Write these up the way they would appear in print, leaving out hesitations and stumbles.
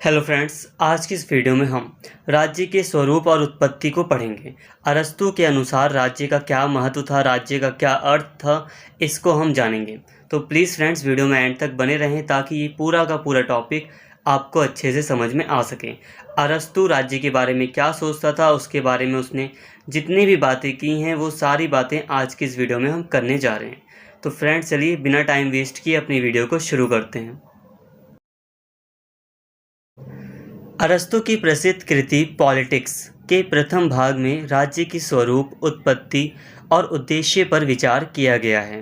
Hello friends, आज की इस वीडियो में हम राज्य के स्वरूप और उत्पत्ति को पढ़ेंगे। अरस्तू के अनुसार राज्य का क्या महत्व था, राज्य का क्या अर्थ था, इसको हम जानेंगे। तो प्लीज़ फ्रेंड्स, वीडियो में एंड तक बने रहें ताकि ये पूरा का पूरा टॉपिक आपको अच्छे से समझ में आ सके। अरस्तू राज्य के बारे में क्या सोचता था, उसके बारे में उसने जितनी भी बातें की हैं वो सारी बातें आज की इस वीडियो में हम करने जा रहे हैं। तो फ्रेंड्स, चलिए बिना टाइम वेस्ट किए अपनी वीडियो को शुरू करते हैं। अरस्तू की प्रसिद्ध कृति पॉलिटिक्स के प्रथम भाग में राज्य की स्वरूप, उत्पत्ति और उद्देश्य पर विचार किया गया है।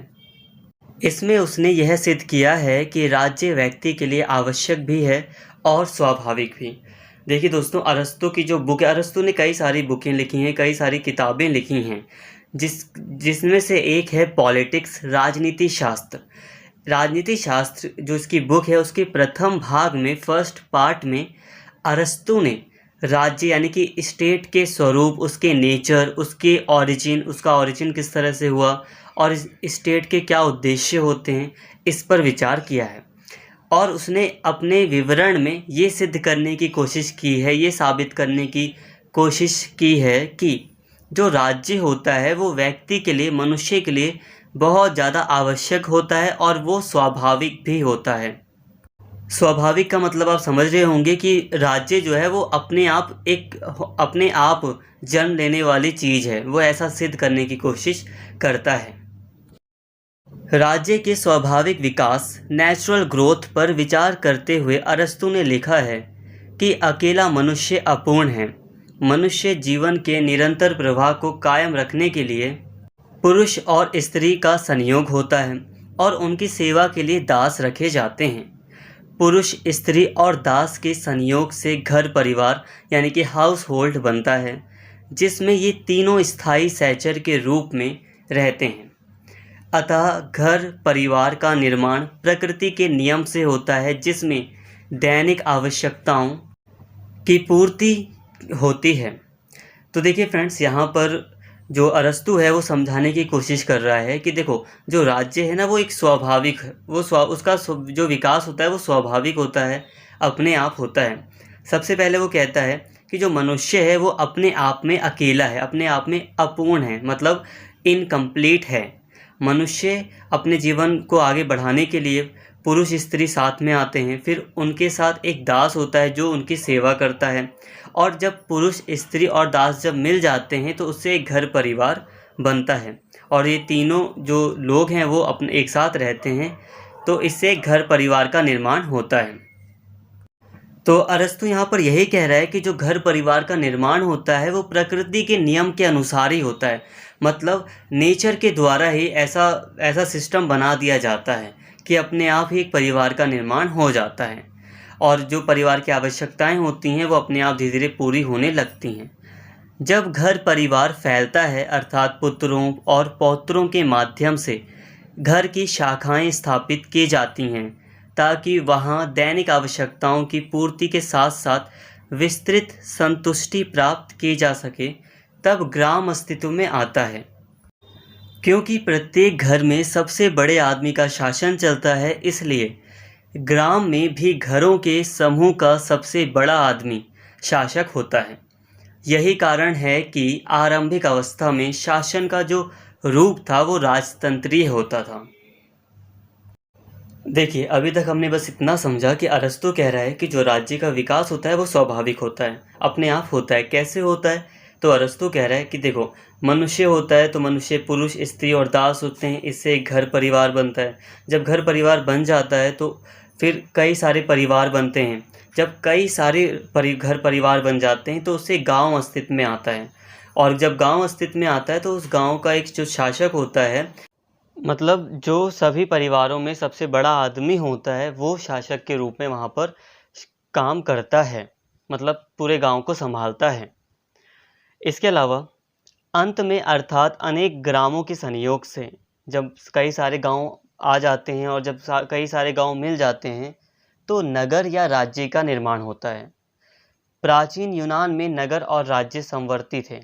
इसमें उसने यह सिद्ध किया है कि राज्य व्यक्ति के लिए आवश्यक भी है और स्वाभाविक भी। देखिए दोस्तों, अरस्तू की जो बुक है, अरस्तू ने कई सारी बुकें लिखी हैं, कई सारी किताबें लिखी हैं, जिसमें से एक है पॉलिटिक्स, राजनीति शास्त्र। राजनीति शास्त्र जो इसकी बुक है, उसके प्रथम भाग में, फर्स्ट पार्ट में अरस्तू ने राज्य यानी कि स्टेट के स्वरूप, उसके नेचर, उसके ओरिजिन, उसका ओरिजिन किस तरह से हुआ और इस स्टेट के क्या उद्देश्य होते हैं, इस पर विचार किया है। और उसने अपने विवरण में ये सिद्ध करने की कोशिश की है, ये साबित करने की कोशिश की है कि जो राज्य होता है वो व्यक्ति के लिए, मनुष्य के लिए बहुत ज़्यादा आवश्यक होता है और वो स्वाभाविक भी होता है। स्वाभाविक का मतलब आप समझ रहे होंगे कि राज्य जो है वो अपने आप जन्म लेने वाली चीज़ है, वो ऐसा सिद्ध करने की कोशिश करता है। राज्य के स्वाभाविक विकास, नेचुरल ग्रोथ पर विचार करते हुए अरस्तू ने लिखा है कि अकेला मनुष्य अपूर्ण है। मनुष्य जीवन के निरंतर प्रवाह को कायम रखने के लिए पुरुष और स्त्री का संयोग होता है और उनकी सेवा के लिए दास रखे जाते हैं। पुरुष, स्त्री और दास के संयोग से घर परिवार यानी कि हाउस होल्ड बनता है, जिसमें ये तीनों स्थायी सहचर के रूप में रहते हैं। अतः घर परिवार का निर्माण प्रकृति के नियम से होता है, जिसमें दैनिक आवश्यकताओं की पूर्ति होती है। तो देखिए फ्रेंड्स, यहाँ पर जो अरस्तू है वो समझाने की कोशिश कर रहा है कि देखो, जो राज्य है ना वो एक स्वाभाविक है, उसका जो विकास होता है वो स्वाभाविक होता है, अपने आप होता है। सबसे पहले वो कहता है कि जो मनुष्य है वो अपने आप में अकेला है, अपने आप में अपूर्ण है, मतलब इनकम्प्लीट है। मनुष्य अपने जीवन को आगे बढ़ाने के लिए पुरुष स्त्री साथ में आते हैं, फिर उनके साथ एक दास होता है जो उनकी सेवा करता है, और जब पुरुष स्त्री और दास जब मिल जाते हैं तो उससे एक घर परिवार बनता है, और ये तीनों जो लोग हैं वो अपने एक साथ रहते हैं, तो इससे एक घर परिवार का निर्माण होता है। तो अरस्तू यहाँ पर यही कह रहा है कि जो घर परिवार का निर्माण होता है वो प्रकृति के नियम के अनुसार ही होता है, मतलब नेचर के द्वारा ही ऐसा सिस्टम बना दिया जाता है कि अपने आप ही एक परिवार का निर्माण हो जाता है, और जो परिवार की आवश्यकताएं होती हैं वो अपने आप धीरे धीरे पूरी होने लगती हैं। जब घर परिवार फैलता है, अर्थात पुत्रों और पौत्रों के माध्यम से घर की शाखाएं स्थापित की जाती हैं, ताकि वहां दैनिक आवश्यकताओं की पूर्ति के साथ साथ विस्तृत संतुष्टि प्राप्त की जा सके, तब ग्राम अस्तित्व में आता है। क्योंकि प्रत्येक घर में सबसे बड़े आदमी का शासन चलता है, इसलिए ग्राम में भी घरों के समूह का सबसे बड़ा आदमी शासक होता है। यही कारण है कि आरंभिक अवस्था में शासन का जो रूप था वो राजतंत्रीय होता था। देखिए, अभी तक हमने बस इतना समझा कि अरस्तू कह रहा है कि जो राज्य का विकास होता है वो स्वाभाविक होता है, अपने आप होता है। कैसे होता है? तो अरस्तू कह रहा है कि देखो, मनुष्य होता है तो मनुष्य पुरुष, स्त्री और दास होते हैं, इससे एक घर परिवार बनता है। जब घर परिवार बन जाता है तो फिर कई सारे परिवार बनते हैं। जब कई सारे घर परिवार बन जाते हैं तो उससे गांव अस्तित्व में आता है, और जब गांव अस्तित्व में आता है तो उस गांव का एक जो शासक होता है, मतलब जो सभी परिवारों में सबसे बड़ा आदमी होता है, वो शासक के रूप में वहाँ पर काम करता है, मतलब पूरे गांव को संभालता है। इसके अलावा अंत में, अर्थात अनेक ग्रामों के संयोग से, जब कई सारे गांव आ जाते हैं और जब कई सारे गांव मिल जाते हैं तो नगर या राज्य का निर्माण होता है। प्राचीन यूनान में नगर और राज्य समवर्ती थे।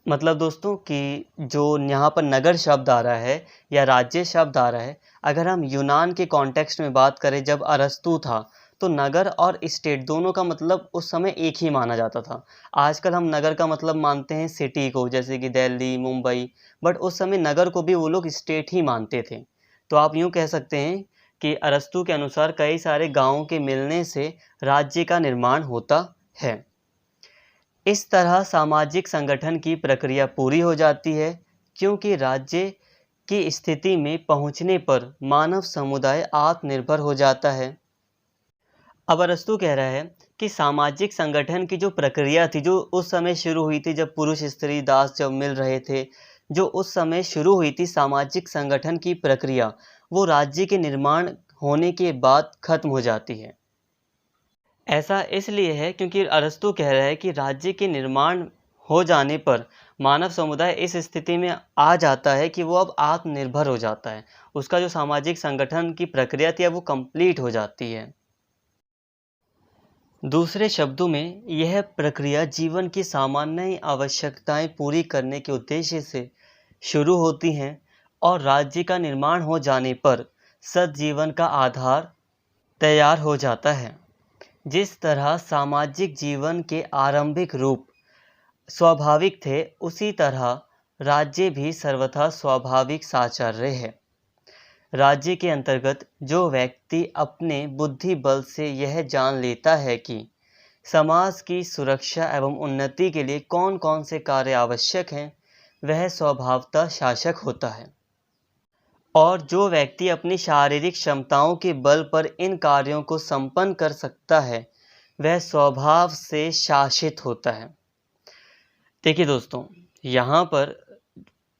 मतलब दोस्तों कि जो यहाँ पर नगर शब्द आ रहा है या राज्य शब्द आ रहा है, अगर हम यूनान के कॉन्टेक्स्ट में बात करें, जब अरस्तू था तो नगर और स्टेट दोनों का मतलब उस समय एक ही माना जाता था। आजकल हम नगर का मतलब मानते हैं सिटी को, जैसे कि दिल्ली, मुंबई, बट उस समय नगर को भी वो लोग स्टेट ही मानते थे। तो आप यूँ कह सकते हैं कि अरस्तू के अनुसार कई सारे गाँवों के मिलने से राज्य का निर्माण होता है। इस तरह सामाजिक संगठन की प्रक्रिया पूरी हो जाती है, क्योंकि राज्य की स्थिति में पहुंचने पर मानव समुदाय आत्मनिर्भर हो जाता है। अब अरस्तू कह रहा है कि सामाजिक संगठन की जो प्रक्रिया थी, जो उस समय शुरू हुई थी जब पुरुष स्त्री दास जब मिल रहे थे, जो उस समय शुरू हुई थी सामाजिक संगठन की प्रक्रिया, वो राज्य के निर्माण होने के बाद खत्म हो जाती है। ऐसा इसलिए है क्योंकि अरस्तू कह रहा है कि राज्य के निर्माण हो जाने पर मानव समुदाय इस स्थिति में आ जाता है कि वो अब आत्मनिर्भर हो जाता है। उसका जो सामाजिक संगठन की प्रक्रिया थी वो कंप्लीट हो जाती है। दूसरे शब्दों में यह प्रक्रिया जीवन की सामान्य आवश्यकताएं पूरी करने के उद्देश्य से शुरू होती हैं और राज्य का निर्माण हो जाने पर सद्जीवन का आधार तैयार हो जाता है। जिस तरह सामाजिक जीवन के आरंभिक रूप स्वाभाविक थे, उसी तरह राज्य भी सर्वथा स्वाभाविक साचार्य है। राज्य के अंतर्गत जो व्यक्ति अपने बुद्धि बल से यह जान लेता है कि समाज की सुरक्षा एवं उन्नति के लिए कौन कौन से कार्य आवश्यक हैं, वह स्वभावतः शासक होता है। और जो व्यक्ति अपनी शारीरिक क्षमताओं के बल पर इन कार्यों को संपन्न कर सकता है, वह स्वभाव से शासित होता है। देखिए दोस्तों, यहाँ पर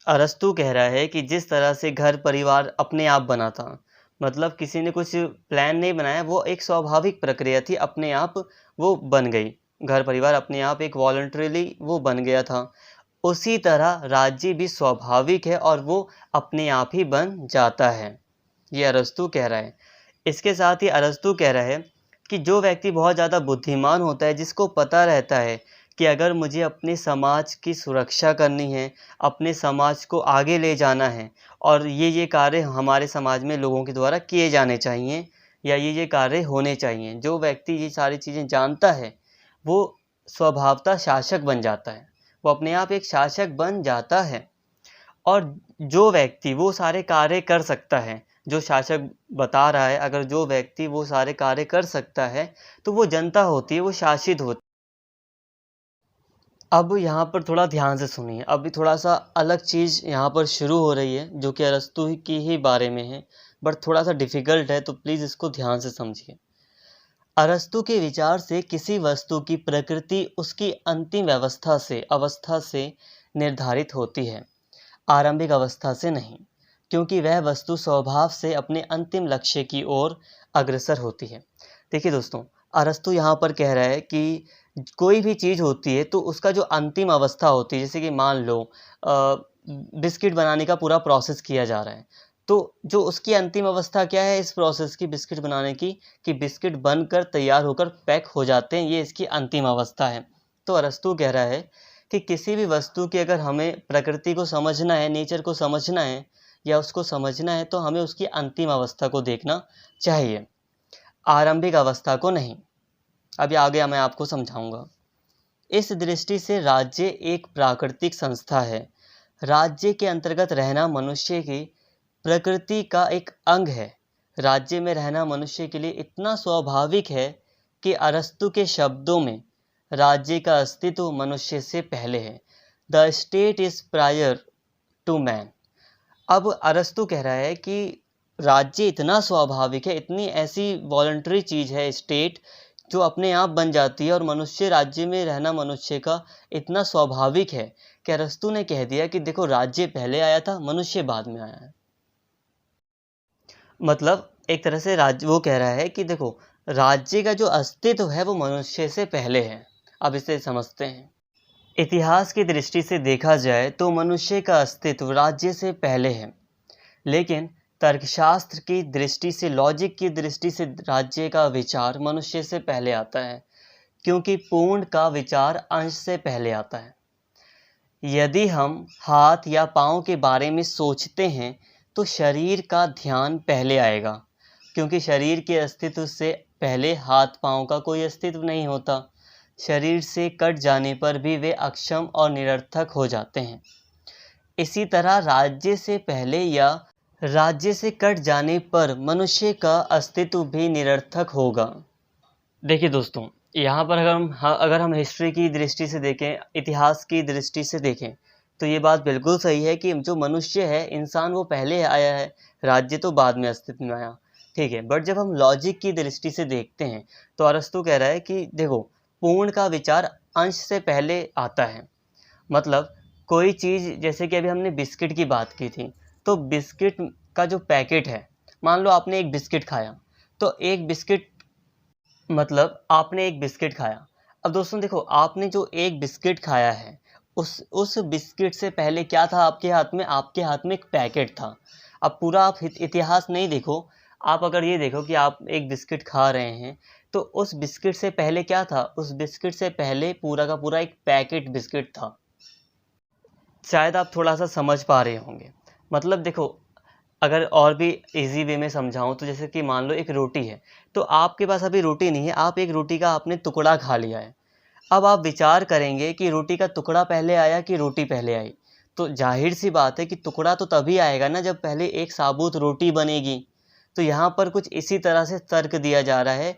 अरस्तू कह रहा है कि जिस तरह से घर परिवार अपने आप बना था, मतलब किसी ने कुछ प्लान नहीं बनाया, वो एक स्वाभाविक प्रक्रिया थी, अपने आप वो बन गई। घर परिवार अपने आप एक वॉलंटरीली वो बन गया था। उसी तरह राज्य भी स्वाभाविक है और वो अपने आप ही बन जाता है, ये अरस्तू कह रहा है। इसके साथ ही अरस्तू कह रहा है कि जो व्यक्ति बहुत ज़्यादा बुद्धिमान होता है, जिसको पता रहता है कि अगर मुझे अपने समाज की सुरक्षा करनी है, अपने समाज को आगे ले जाना है और ये कार्य हमारे समाज में लोगों के द्वारा किए जाने चाहिए या ये कार्य होने चाहिए, जो व्यक्ति ये सारी चीज़ें जानता है, वो स्वभावतः शासक बन जाता है। वो अपने आप एक शासक बन जाता है। और जो व्यक्ति वो सारे कार्य कर सकता है, जो शासक बता रहा है, अगर जो व्यक्ति वो सारे कार्य कर सकता है, तो वो जनता होती है, वो शासित होती है। अब यहाँ पर थोड़ा ध्यान से सुनिए, अभी थोड़ा सा अलग चीज़ यहाँ पर शुरू हो रही है, जो कि अरस्तू की ही बारे में है, बट थोड़ा सा डिफ़िकल्ट है, तो प्लीज़ इसको ध्यान से समझिए। अरस्तू के विचार से किसी वस्तु की प्रकृति उसकी अंतिम अवस्था से निर्धारित होती है, आरंभिक अवस्था से नहीं, क्योंकि वह वस्तु स्वभाव से अपने अंतिम लक्ष्य की ओर अग्रसर होती है। देखिए दोस्तों, अरस्तू यहाँ पर कह रहा है कि कोई भी चीज़ होती है तो उसका जो अंतिम अवस्था होती है, जैसे कि मान लो बिस्किट बनाने का पूरा प्रोसेस किया जा रहा है, तो जो उसकी अंतिम अवस्था क्या है इस प्रोसेस की, बिस्किट बनाने की, कि बिस्किट बनकर तैयार होकर पैक हो जाते हैं, ये इसकी अंतिम अवस्था है। तो अरस्तू कह रहा है कि किसी भी वस्तु की अगर हमें प्रकृति को समझना है, नेचर को समझना है या उसको समझना है, तो हमें उसकी अंतिम अवस्था को देखना चाहिए, आरंभिक अवस्था को नहीं। अभी आगे मैं आपको समझाऊंगा। इस दृष्टि से राज्य एक प्राकृतिक संस्था है। राज्य के अंतर्गत रहना मनुष्य की प्रकृति का एक अंग है। राज्य में रहना मनुष्य के लिए इतना स्वाभाविक है कि अरस्तू के शब्दों में राज्य का अस्तित्व मनुष्य से पहले है। The state is prior to man. अब अरस्तू कह रहा है कि राज्य इतना स्वाभाविक है, इतनी ऐसी वॉलंटरी चीज़ है स्टेट, जो अपने आप बन जाती है, और मनुष्य राज्य में रहना मनुष्य का इतना स्वाभाविक है कि अरस्तू ने कह दिया कि देखो, राज्य पहले आया था, मनुष्य बाद में आया है। मतलब एक तरह से राज्य, वो कह रहा है कि देखो, राज्य का जो अस्तित्व है वो मनुष्य से पहले है। अब इसे समझते हैं। इतिहास की दृष्टि से देखा जाए तो मनुष्य का अस्तित्व राज्य से पहले है, लेकिन तर्कशास्त्र की दृष्टि से, लॉजिक की दृष्टि से राज्य का विचार मनुष्य से पहले आता है, क्योंकि पूर्ण का विचार अंश से पहले आता है। यदि हम हाथ या पाँव के बारे में सोचते हैं तो शरीर का ध्यान पहले आएगा, क्योंकि शरीर के अस्तित्व से पहले हाथ पाँव का कोई अस्तित्व नहीं होता। शरीर से कट जाने पर भी वे अक्षम और निरर्थक हो जाते हैं। इसी तरह राज्य से पहले या राज्य से कट जाने पर मनुष्य का अस्तित्व भी निरर्थक होगा। देखिए दोस्तों, यहाँ पर अगर हम हिस्ट्री की दृष्टि से देखें, इतिहास की दृष्टि से देखें, तो ये बात बिल्कुल सही है कि जो मनुष्य है, इंसान, वो पहले आया है, राज्य तो बाद में अस्तित्व में आया, ठीक है। बट जब हम लॉजिक की दृष्टि से देखते हैं तो अरस्तु कह रहा है कि देखो, पूर्ण का विचार अंश से पहले आता है। मतलब कोई चीज़, जैसे कि अभी हमने बिस्किट की बात की थी, तो बिस्किट का जो पैकेट है, मान लो आपने एक बिस्किट खाया, तो एक बिस्किट, मतलब आपने एक बिस्किट खाया। अब दोस्तों देखो, आपने जो एक बिस्किट खाया है, उस बिस्किट से पहले क्या था आपके हाथ में? आपके हाथ में एक पैकेट था। अब पूरा आप इतिहास नहीं देखो, आप अगर ये देखो कि आप एक बिस्किट खा रहे हैं, तो उस बिस्किट से पहले क्या था? उस बिस्किट से पहले पूरा का पूरा एक पैकेट बिस्किट था। शायद आप थोड़ा सा समझ पा रहे होंगे। मतलब देखो, अगर और भी इजी वे में समझाऊं तो जैसे कि मान लो एक रोटी है, तो आपके पास अभी रोटी नहीं है, आप एक रोटी का आपने टुकड़ा खा लिया है। अब आप विचार करेंगे कि रोटी का टुकड़ा पहले आया कि रोटी पहले आई। तो जाहिर सी बात है कि टुकड़ा तो तभी आएगा ना जब पहले एक साबुत रोटी बनेगी। तो यहाँ पर कुछ इसी तरह से तर्क दिया जा रहा है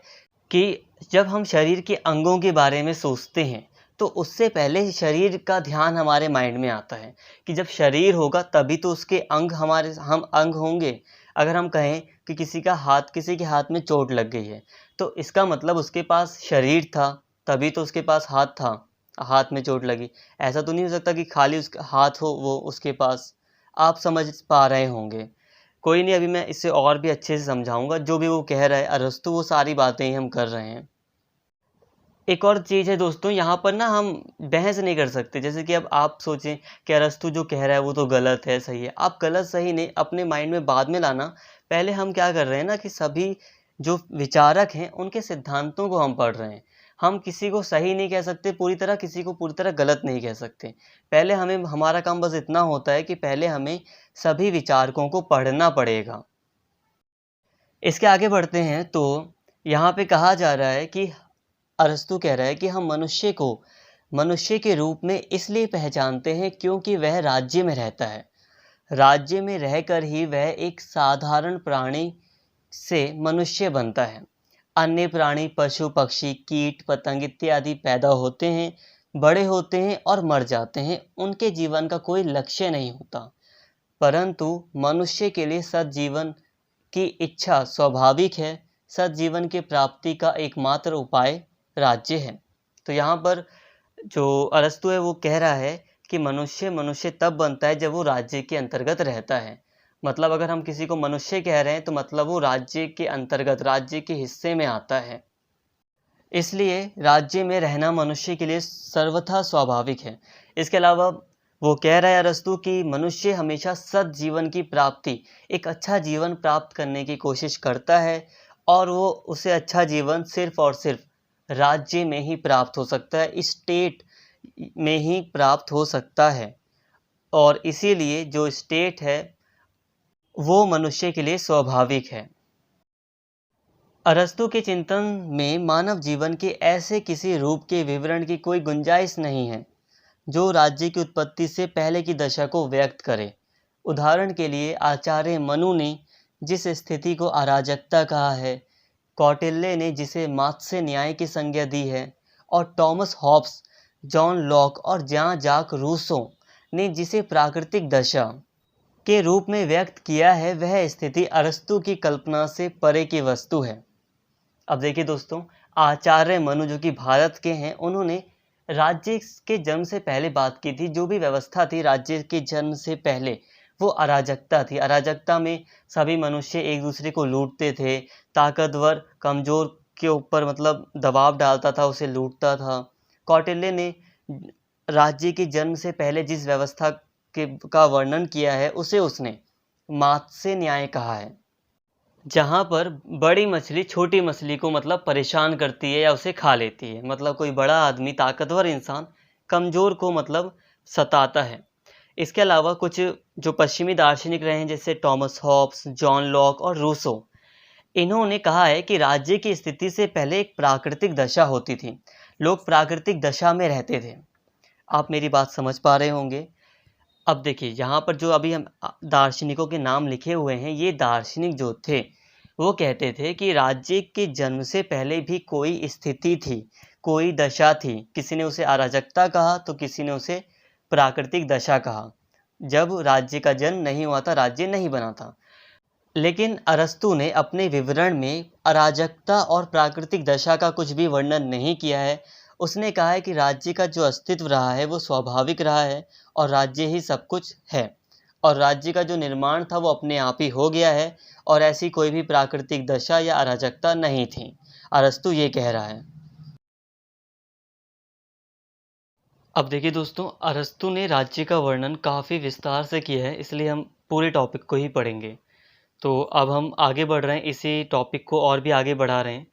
कि जब हम शरीर के अंगों के बारे में सोचते हैं तो उससे पहले शरीर का ध्यान हमारे माइंड में आता है कि जब शरीर होगा तभी तो उसके अंग हम अंग होंगे। अगर हम कहें कि किसी के हाथ में चोट लग गई है, तो इसका मतलब उसके पास शरीर था, तभी तो उसके पास हाथ था, हाथ में चोट लगी। ऐसा तो नहीं हो सकता कि खाली उसका हाथ हो वो उसके पास। आप समझ पा रहे होंगे। कोई नहीं, अभी मैं इसे और भी अच्छे से समझाऊंगा। जो भी वो कह रहा है अरस्तु, वो सारी बातें ही हम कर रहे हैं। एक और चीज़ है दोस्तों, यहाँ पर ना हम बहस नहीं कर सकते। जैसे कि अब आप सोचें कि अरस्तु जो कह रहा है वो तो गलत है, सही है। आप गलत सही नहीं अपने माइंड में बाद में लाना। पहले हम क्या कर रहे हैं ना कि सभी जो विचारक हैं उनके सिद्धांतों को हम पढ़ रहे हैं। हम किसी को सही नहीं कह सकते पूरी तरह, किसी को पूरी तरह गलत नहीं कह सकते। पहले हमारा काम बस इतना होता है कि पहले हमें सभी विचारकों को पढ़ना पड़ेगा। इसके आगे बढ़ते हैं तो यहाँ पे कहा जा रहा है कि अरस्तु कह रहा है कि हम मनुष्य को मनुष्य के रूप में इसलिए पहचानते हैं क्योंकि वह राज्य में रहता है। राज्य में रहकर ही वह एक साधारण प्राणी से मनुष्य बनता है। अन्य प्राणी, पशु पक्षी, कीट पतंग इत्यादि पैदा होते हैं, बड़े होते हैं और मर जाते हैं। उनके जीवन का कोई लक्ष्य नहीं होता, परंतु मनुष्य के लिए सद्जीवन की इच्छा स्वाभाविक है। सद्जीवन की प्राप्ति का एकमात्र उपाय राज्य है। तो यहाँ पर जो अरस्तु है वो कह रहा है कि मनुष्य तब बनता है जब वो राज्य के अंतर्गत रहता है। मतलब अगर हम किसी को मनुष्य कह रहे हैं तो मतलब वो राज्य के अंतर्गत, राज्य के हिस्से में आता है। इसलिए राज्य में रहना मनुष्य के लिए सर्वथा स्वाभाविक है। इसके अलावा वो कह रहा है अरस्तु कि मनुष्य हमेशा सद्जीवन की प्राप्ति, एक अच्छा जीवन प्राप्त करने की कोशिश करता है, और वो उसे अच्छा जीवन सिर्फ और सिर्फ राज्य में ही प्राप्त हो सकता है, स्टेट में ही प्राप्त हो सकता है। और इसीलिए जो स्टेट है वो मनुष्य के लिए स्वाभाविक है। अरस्तु के चिंतन में मानव जीवन के ऐसे किसी रूप के विवरण की कोई गुंजाइश नहीं है जो राज्य की उत्पत्ति से पहले की दशा को व्यक्त करे। उदाहरण के लिए आचार्य मनु ने जिस स्थिति को अराजकता कहा है, कौटिल्य ने जिसे मात्स्य न्याय की संज्ञा दी है, और टॉमस हॉब्स, जॉन लॉक और जॉन जाक रूसो ने जिसे प्राकृतिक दशा के रूप में व्यक्त किया है, वह स्थिति अरस्तु की कल्पना से परे की वस्तु है। अब देखिए दोस्तों, आचार्य मनु जो कि भारत के हैं, उन्होंने राज्य के जन्म से पहले बात की थी। जो भी व्यवस्था थी राज्य के जन्म से पहले, वो अराजकता थी। अराजकता में सभी मनुष्य एक दूसरे को लूटते थे। ताकतवर कमज़ोर के ऊपर मतलब दबाव डालता था, उसे लूटता था। कौटिल्य ने राज्य के जन्म से पहले जिस व्यवस्था का वर्णन किया है उसे उसने मात्स्य न्याय कहा है, जहाँ पर बड़ी मछली छोटी मछली को मतलब परेशान करती है या उसे खा लेती है। मतलब कोई बड़ा आदमी, ताकतवर इंसान कमज़ोर को मतलब सताता है। इसके अलावा कुछ जो पश्चिमी दार्शनिक रहे हैं जैसे टॉमस हॉब्स, जॉन लॉक और रूसो, इन्होंने कहा है कि राज्य की स्थिति से पहले एक प्राकृतिक दशा होती थी, लोग प्राकृतिक दशा में रहते थे। आप मेरी बात समझ पा रहे होंगे। अब देखिए, यहाँ पर जो अभी हम दार्शनिकों के नाम लिखे हुए हैं, ये दार्शनिक जो थे वो कहते थे कि राज्य के जन्म से पहले भी कोई स्थिति थी, कोई दशा थी। किसी ने उसे अराजकता कहा तो किसी ने उसे प्राकृतिक दशा कहा। जब राज्य का जन्म नहीं हुआ था, राज्य नहीं बना था। लेकिन अरस्तू ने अपने विवरण में अराजकता और प्राकृतिक दशा का कुछ भी वर्णन नहीं किया है। उसने कहा है कि राज्य का जो अस्तित्व रहा है वो स्वाभाविक रहा है और राज्य ही सब कुछ है, और राज्य का जो निर्माण था वो अपने आप ही हो गया है, और ऐसी कोई भी प्राकृतिक दशा या अराजकता नहीं थी। अरस्तू ये कह रहा है। अब देखिए दोस्तों, अरस्तू ने राज्य का वर्णन काफ़ी विस्तार से किया है, इसलिए हम पूरे टॉपिक को ही पढ़ेंगे। तो अब हम आगे बढ़ रहे हैं, इसी टॉपिक को और भी आगे बढ़ा रहे हैं।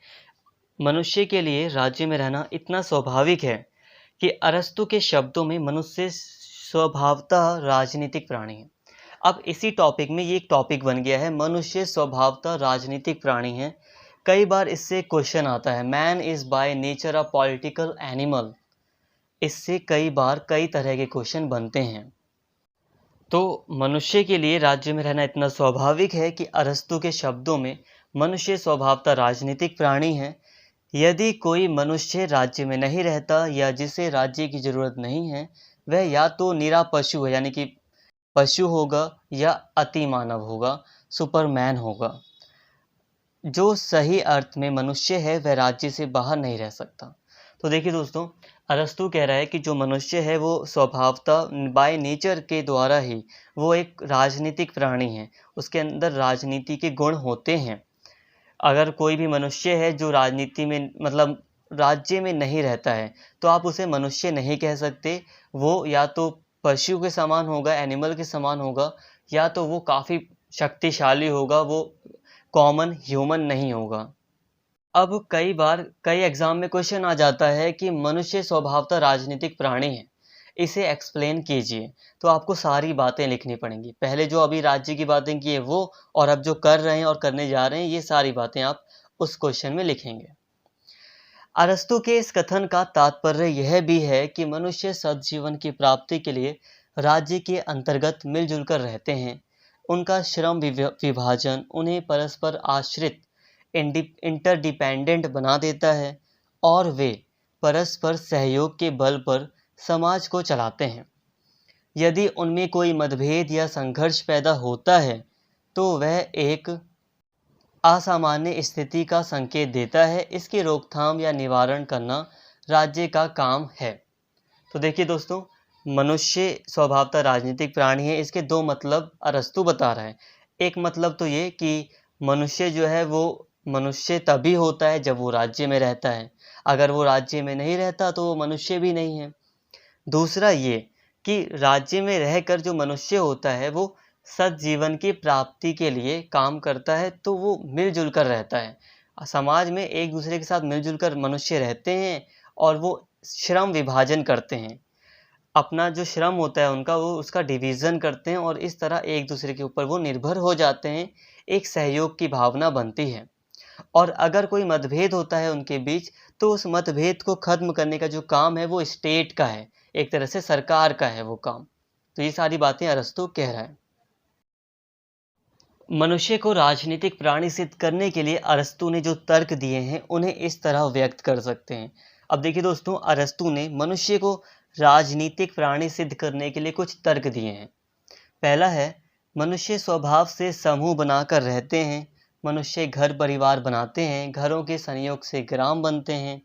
मनुष्य के लिए राज्य में रहना इतना स्वाभाविक है कि अरस्तू के शब्दों में मनुष्य स्वभावतः राजनीतिक प्राणी है। अब इसी टॉपिक में ये एक टॉपिक बन गया है, मनुष्य स्वभावतः राजनीतिक प्राणी है। कई बार इससे क्वेश्चन आता है, man is by nature a political animal. इससे कई बार कई तरह के क्वेश्चन बनते हैं। तो मनुष्य के लिए राज्य में रहना इतना स्वाभाविक है कि अरस्तू के शब्दों में मनुष्य स्वभावतः राजनीतिक प्राणी है। यदि कोई मनुष्य राज्य में नहीं रहता या जिसे राज्य की ज़रूरत नहीं है, वह या तो निरा पशु है, यानी कि पशु होगा, या अति मानव होगा, सुपरमैन होगा। जो सही अर्थ में मनुष्य है वह राज्य से बाहर नहीं रह सकता। तो देखिए दोस्तों, अरस्तू कह रहा है कि जो मनुष्य है वो स्वभावतः बाय नेचर के द्वारा ही वो एक राजनीतिक प्राणी है, उसके अंदर राजनीति के गुण होते हैं। अगर कोई भी मनुष्य है जो राजनीति में मतलब राज्य में नहीं रहता है, तो आप उसे मनुष्य नहीं कह सकते। वो या तो पशु के समान होगा, एनिमल के समान होगा, या तो वो काफ़ी शक्तिशाली होगा, वो कॉमन ह्यूमन नहीं होगा। अब कई बार कई एग्ज़ाम में क्वेश्चन आ जाता है कि मनुष्य स्वभावतः राजनीतिक प्राणी है, इसे एक्सप्लेन कीजिए। तो आपको सारी बातें लिखनी पड़ेंगी। पहले जो अभी राज्य की बातें की है वो, और अब जो कर रहे हैं और करने जा रहे हैं, ये सारी बातें आप उस क्वेश्चन में लिखेंगे। अरस्तू के इस कथन का तात्पर्य यह भी है कि मनुष्य सद्जीवन की प्राप्ति के लिए राज्य के अंतर्गत मिलजुल कर रहते हैं। उनका श्रम विभाजन उन्हें परस्पर आश्रित इंटरडिपेंडेंट बना देता है, और वे परस्पर सहयोग के बल पर समाज को चलाते हैं। यदि उनमें कोई मतभेद या संघर्ष पैदा होता है तो वह एक असामान्य स्थिति का संकेत देता है। इसकी रोकथाम या निवारण करना राज्य का काम है। तो देखिए दोस्तों, मनुष्य स्वभावतः राजनीतिक प्राणी है, इसके दो मतलब अरस्तू बता रहा है। एक मतलब तो ये कि मनुष्य जो है वो मनुष्य तभी होता है जब वो राज्य में रहता है, अगर वो राज्य में नहीं रहता तो वो मनुष्य भी नहीं है। दूसरा ये कि राज्य में रहकर जो मनुष्य होता है वो सद्जीवन की प्राप्ति के लिए काम करता है, तो वो मिलजुल कर रहता है। समाज में एक दूसरे के साथ मिलजुल कर मनुष्य रहते हैं और वो श्रम विभाजन करते हैं। अपना जो श्रम होता है उनका, वो उसका डिवीज़न करते हैं और इस तरह एक दूसरे के ऊपर वो निर्भर हो जाते हैं। एक सहयोग की भावना बनती है, और अगर कोई मतभेद होता है उनके बीच तो उस मतभेद को ख़त्म करने का जो काम है वो स्टेट का है, एक तरह से सरकार का है वो काम। तो ये सारी बातें अरस्तू कह रहा है। मनुष्य को राजनीतिक प्राणी सिद्ध करने के लिए अरस्तू ने जो तर्क दिए हैं उन्हें इस तरह व्यक्त कर सकते हैं। अब देखिए दोस्तों, अरस्तू ने मनुष्य को राजनीतिक प्राणी सिद्ध करने के लिए कुछ तर्क दिए हैं। पहला है, मनुष्य स्वभाव से समूह बनाकर रहते हैं। मनुष्य घर परिवार बनाते हैं, घरों के संयोग से ग्राम बनते हैं,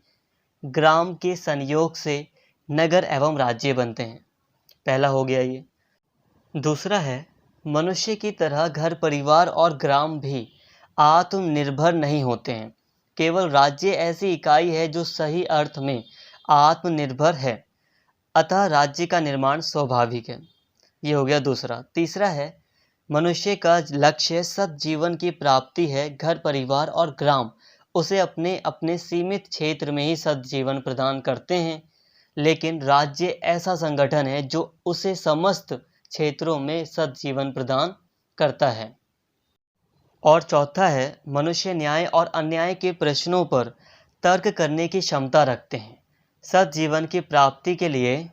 ग्राम के संयोग से नगर एवं राज्य बनते हैं। पहला हो गया ये। दूसरा है, मनुष्य की तरह घर परिवार और ग्राम भी आत्मनिर्भर नहीं होते हैं। केवल राज्य ऐसी इकाई है जो सही अर्थ में आत्मनिर्भर है, अतः राज्य का निर्माण स्वाभाविक है। ये हो गया दूसरा। तीसरा है, मनुष्य का लक्ष्य सद्जीवन की प्राप्ति है। घर परिवार और ग्राम उसे अपने अपने सीमित क्षेत्र में ही सद्जीवन प्रदान करते हैं, लेकिन राज्य ऐसा संगठन है जो उसे समस्त क्षेत्रों में सद्जीवन प्रदान करता है। और चौथा है, मनुष्य न्याय और अन्याय के प्रश्नों पर तर्क करने की क्षमता रखते हैं। सद्जीवन की प्राप्ति के लिए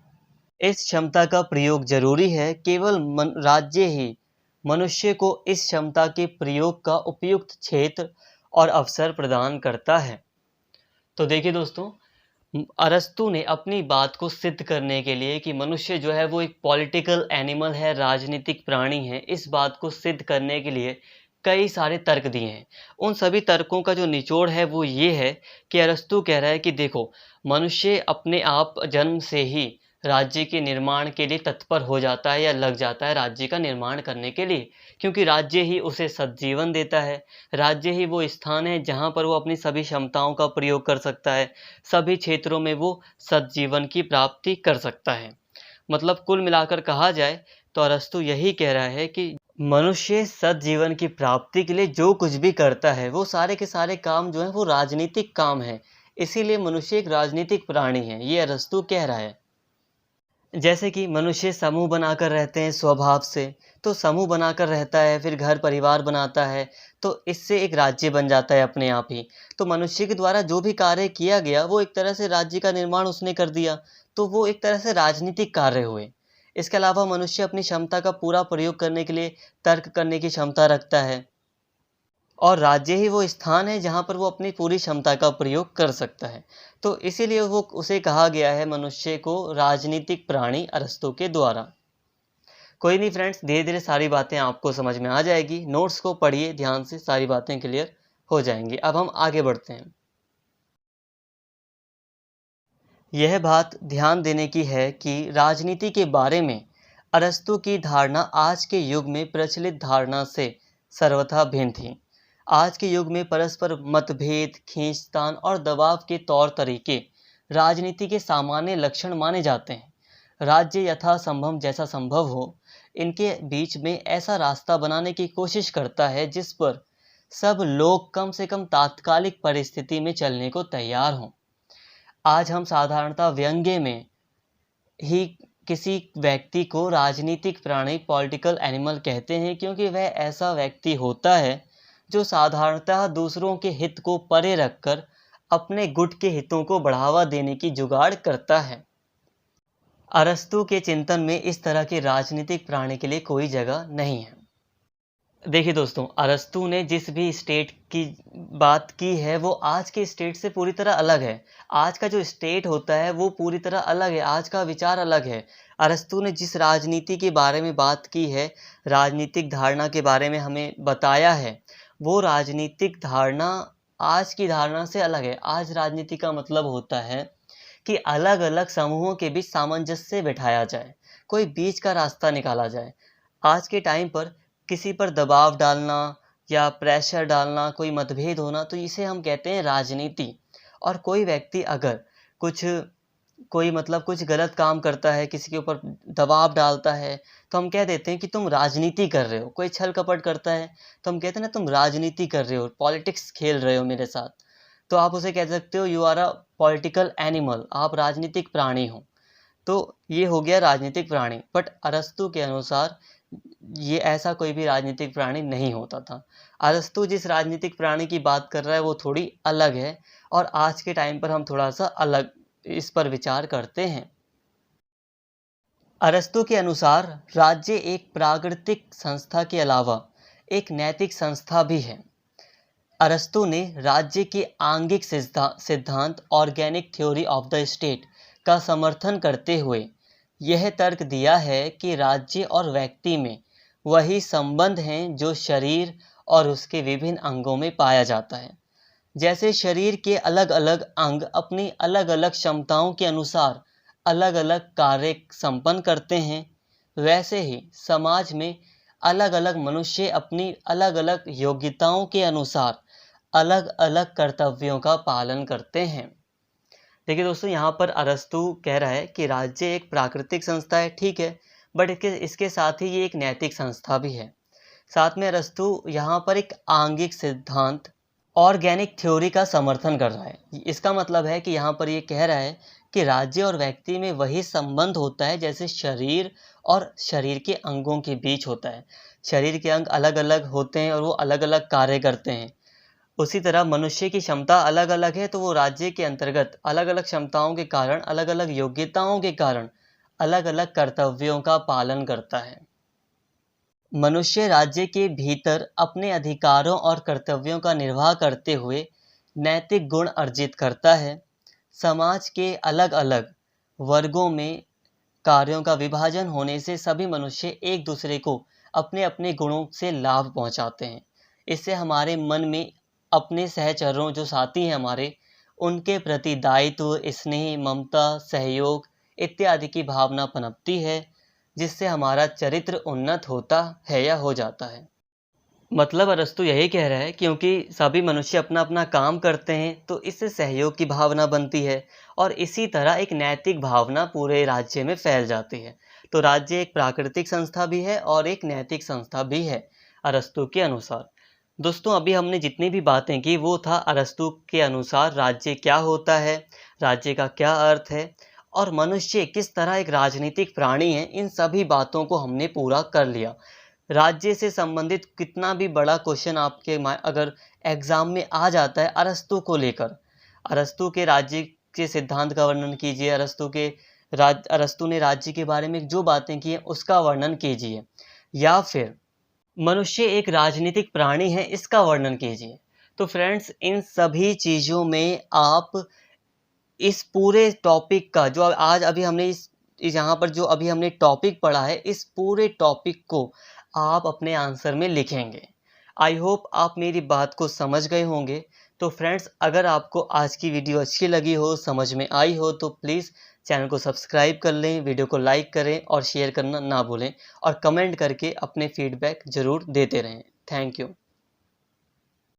इस क्षमता का प्रयोग जरूरी है। केवल राज्य ही मनुष्य को इस क्षमता के प्रयोग का उपयुक्त क्षेत्र और अवसर प्रदान करता है। तो देखिए दोस्तों, अरस्तु ने अपनी बात को सिद्ध करने के लिए कि मनुष्य जो है वो एक पॉलिटिकल एनिमल है, राजनीतिक प्राणी है, इस बात को सिद्ध करने के लिए कई सारे तर्क दिए हैं। उन सभी तर्कों का जो निचोड़ है वो ये है कि अरस्तु कह रहा है कि देखो, मनुष्य अपने आप जन्म से ही राज्य के निर्माण के लिए तत्पर हो जाता है या लग जाता है राज्य का निर्माण करने के लिए, क्योंकि राज्य ही उसे सज्जीवन देता है। राज्य ही वो स्थान है जहाँ पर वो अपनी सभी क्षमताओं का प्रयोग कर सकता है, सभी क्षेत्रों में वो सज्जीवन की प्राप्ति कर सकता है। मतलब कुल मिलाकर कहा जाए तो अरस्तु यही कह रहा है कि मनुष्य सद्जीवन की प्राप्ति के लिए जो कुछ भी करता है वो सारे के सारे काम जो है वो राजनीतिक काम है, इसीलिए मनुष्य एक राजनीतिक प्राणी है, ये अरस्तु कह रहा है। जैसे कि मनुष्य समूह बनाकर रहते हैं स्वभाव से, तो समूह बनाकर रहता है, फिर घर परिवार बनाता है, तो इससे एक राज्य बन जाता है अपने आप ही। तो मनुष्य के द्वारा जो भी कार्य किया गया वो एक तरह से राज्य का निर्माण उसने कर दिया, तो वो एक तरह से राजनीतिक कार्य हुए। इसके अलावा मनुष्य अपनी क्षमता का पूरा प्रयोग करने के लिए तर्क करने की क्षमता रखता है, और राज्य ही वो स्थान है जहाँ पर वो अपनी पूरी क्षमता का प्रयोग कर सकता है। तो इसीलिए वो उसे कहा गया है मनुष्य को राजनीतिक प्राणी अरस्तु के द्वारा। कोई नहीं फ्रेंड्स, धीरे धीरे सारी बातें आपको समझ में आ जाएगी। नोट्स को पढ़िए ध्यान से, सारी बातें क्लियर हो जाएंगी। अब हम आगे बढ़ते हैं। यह बात ध्यान देने की है कि राजनीति के बारे में अरस्तु की धारणा आज के युग में प्रचलित धारणा से सर्वथा भिन्न थी। आज के युग में परस्पर मतभेद, खींचतान और दबाव के तौर तरीके राजनीति के सामान्य लक्षण माने जाते हैं। राज्य यथासंभव जैसा संभव हो, इनके बीच में ऐसा रास्ता बनाने की कोशिश करता है जिस पर सब लोग कम से कम तात्कालिक परिस्थिति में चलने को तैयार हों। आज हम साधारणतः व्यंग्य में ही किसी व्यक्ति को राजनीतिक प्राणी, पॉलिटिकल एनिमल कहते हैं, क्योंकि वह ऐसा व्यक्ति होता है जो साधारणतः दूसरों के हित को परे रखकर अपने गुट के हितों को बढ़ावा देने की जुगाड़ करता है। अरस्तु के चिंतन में इस तरह के राजनीतिक प्राणी के लिए कोई जगह नहीं है। देखिए दोस्तों, अरस्तु ने जिस भी स्टेट की बात की है वो आज के स्टेट से पूरी तरह अलग है। आज का जो स्टेट होता है वो पूरी तरह अलग है, आज का विचार अलग है। अरस्तु ने जिस राजनीति के बारे में बात की है, राजनीतिक धारणा के बारे में हमें बताया है, वो राजनीतिक धारणा आज की धारणा से अलग है। आज राजनीति का मतलब होता है कि अलग अलग समूहों के बीच सामंजस्य बिठाया जाए, कोई बीच का रास्ता निकाला जाए। आज के टाइम पर किसी पर दबाव डालना या प्रेशर डालना, कोई मतभेद होना, तो इसे हम कहते हैं राजनीति। और कोई व्यक्ति अगर कुछ गलत काम करता है, किसी के ऊपर दबाव डालता है, तो हम कह देते हैं कि तुम राजनीति कर रहे हो। कोई छल कपट करता है तो हम कहते हैं ना, तुम राजनीति कर रहे हो, पॉलिटिक्स खेल रहे हो मेरे साथ। तो आप उसे कह सकते हो you are a political animal, आप राजनीतिक प्राणी हो। तो ये हो गया राजनीतिक प्राणी। बट अरस्तु के अनुसार ये ऐसा कोई भी राजनीतिक प्राणी नहीं होता था। अरस्तु जिस राजनीतिक प्राणी की बात कर रहा है वो थोड़ी अलग है, और आज के टाइम पर हम थोड़ा सा अलग इस पर विचार करते हैं। अरस्तु के अनुसार राज्य एक प्राकृतिक संस्था के अलावा एक नैतिक संस्था भी है। अरस्तु ने राज्य के आंगिक सिद्धांत organic theory of the state का समर्थन करते हुए यह तर्क दिया है कि राज्य और व्यक्ति में वही संबंध हैं जो शरीर और उसके विभिन्न अंगों में पाया जाता है। जैसे शरीर के अलग अलग अंग अपनी अलग अलग क्षमताओं के अनुसार अलग अलग कार्य संपन्न करते हैं, वैसे ही समाज में अलग अलग मनुष्य अपनी अलग अलग योग्यताओं के अनुसार अलग अलग कर्तव्यों का पालन करते हैं। देखिए दोस्तों, यहाँ पर अरस्तु कह रहा है कि राज्य एक प्राकृतिक संस्था है, ठीक है, बट इसके साथ ही ये एक नैतिक संस्था भी है। साथ में अरस्तु यहाँ पर एक आंगिक सिद्धांत ऑर्गेनिक थ्योरी का समर्थन कर रहा है। इसका मतलब है कि यहाँ पर ये कह रहा है कि राज्य और व्यक्ति में वही संबंध होता है जैसे शरीर और शरीर के अंगों के बीच होता है। शरीर के अंग अलग अलग होते हैं और वो अलग अलग कार्य करते हैं। उसी तरह मनुष्य की क्षमता अलग अलग है, तो वो राज्य के अंतर्गत अलग अलग क्षमताओं के कारण, अलग अलग योग्यताओं के कारण अलग अलग कर्तव्यों का पालन करता है। मनुष्य राज्य के भीतर अपने अधिकारों और कर्तव्यों का निर्वाह करते हुए नैतिक गुण अर्जित करता है। समाज के अलग अलग वर्गों में कार्यों का विभाजन होने से सभी मनुष्य एक दूसरे को अपने अपने गुणों से लाभ पहुंचाते हैं। इससे हमारे मन में अपने सहचरों, जो साथी हैं हमारे, उनके प्रति दायित्व, स्नेह, ममता, सहयोग इत्यादि की भावना पनपती है, जिससे हमारा चरित्र उन्नत होता है या हो जाता है। मतलब अरस्तु यही कह रहा है, क्योंकि सभी मनुष्य अपना अपना काम करते हैं तो इससे सहयोग की भावना बनती है और इसी तरह एक नैतिक भावना पूरे राज्य में फैल जाती है। तो राज्य एक प्राकृतिक संस्था भी है और एक नैतिक संस्था भी है अरस्तु के अनुसार। दोस्तों, अभी हमने जितनी भी बातें की वो था अरस्तु के अनुसार राज्य क्या होता है, राज्य का क्या अर्थ है और मनुष्य किस तरह एक राजनीतिक प्राणी है। इन सभी बातों को हमने पूरा कर लिया। राज्य से संबंधित कितना भी बड़ा क्वेश्चन आपके अगर एग्जाम में आ जाता है अरस्तु को लेकर, अरस्तु के राज्य के सिद्धांत का वर्णन कीजिए, अरस्तु ने राज्य के बारे में जो बातें की हैं उसका वर्णन कीजिए, या फिर मनुष्य एक राजनीतिक प्राणी है इसका वर्णन कीजिए। तो फ्रेंड्स, इन सभी चीज़ों में आप इस पूरे टॉपिक का जो आज अभी हमने इस यहाँ पर जो अभी हमने टॉपिक पढ़ा है, इस पूरे टॉपिक को आप अपने आंसर में लिखेंगे। आई होप आप मेरी बात को समझ गए होंगे। तो फ्रेंड्स, अगर आपको आज की वीडियो अच्छी लगी हो, समझ में आई हो, तो प्लीज़ चैनल को सब्सक्राइब कर लें, वीडियो को लाइक करें और शेयर करना ना भूलें और कमेंट करके अपने फीडबैक ज़रूर देते रहें। Thank you.